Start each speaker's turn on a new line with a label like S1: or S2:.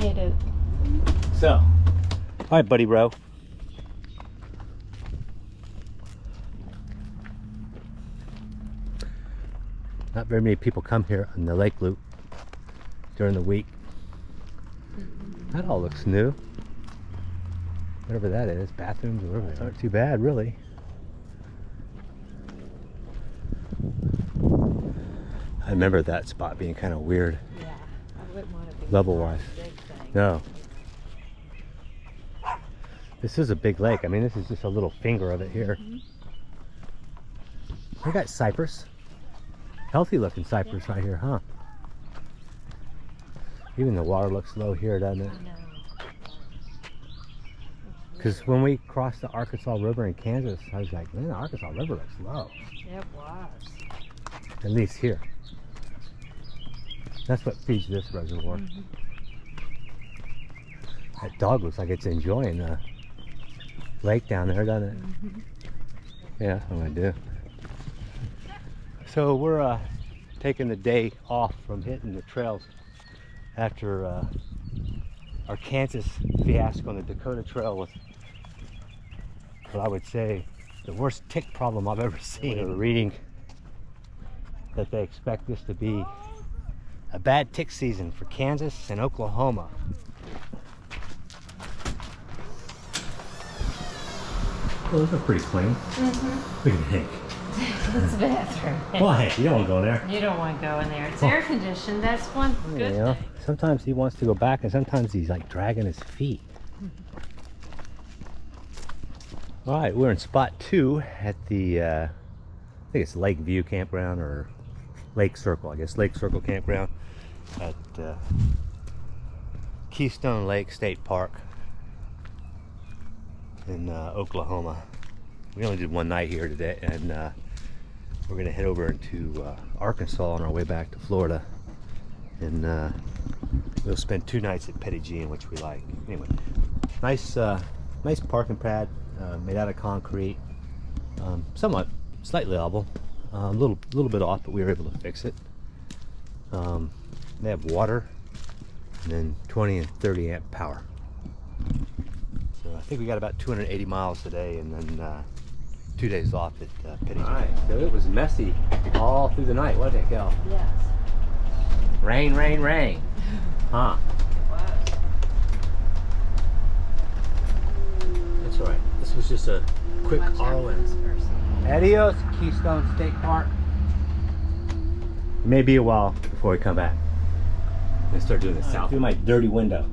S1: made it.
S2: So, all right, buddy bro. Not very many people come here on the lake loop during the week. That all looks new. Whatever that is, bathrooms or whatever, they aren't too bad, really. I remember that spot being kind of weird.
S1: Yeah, I wouldn't want to be
S2: level-wise.
S1: big thing.
S2: No. This is a big lake. I mean, this is just a little finger of it here. We got cypress. Healthy looking cypress right here, huh? Even the water looks low here, doesn't it?
S1: I know.
S2: Because when we crossed the Arkansas River in Kansas, I was like, man, the Arkansas River looks low.
S1: It was.
S2: At least here. That's what feeds this reservoir. That dog looks like it's enjoying the lake down there, doesn't it? Yeah, that's what I'm gonna do. So we're taking the day off from hitting the trails after our Kansas fiasco on the Dakota Trail with what I would say the worst tick problem I've ever seen. We were reading that they expect this to be a bad tick season for Kansas and Oklahoma. Oh, those are pretty clean. Look at Hank.
S1: It's the bathroom.
S2: Well, Hank, you don't want to go in there.
S1: You don't want to go in there. It's air conditioned. That's one good thing.
S2: Sometimes he wants to go back and sometimes he's like dragging his feet. All right, we're in spot 2 at the, I think it's Lake View Campground or Lake Circle, I guess. Lake Circle Campground at Keystone State Park in Oklahoma. We only did one night here today, and we're gonna head over into Arkansas on our way back to Florida, and we'll spend 2 nights at Petty Jean, which we like. Anyway, nice parking pad made out of concrete, somewhat slightly level, a little bit off, but we were able to fix it. They have water, and then 20 and 30 amp power. So I think we got about 280 miles today, and then 2 days off at Petty Jean. All right, so it was messy all through the night, wasn't it, Kel?
S1: Yes.
S2: Rain, rain, rain. Huh?
S1: It was.
S2: That's all right. This was just a quick
S1: Watch out for this
S2: ROM.
S1: person.
S2: Adios, Keystone State Park. It may be a while before we come back. I'm gonna start doing this south through my dirty window.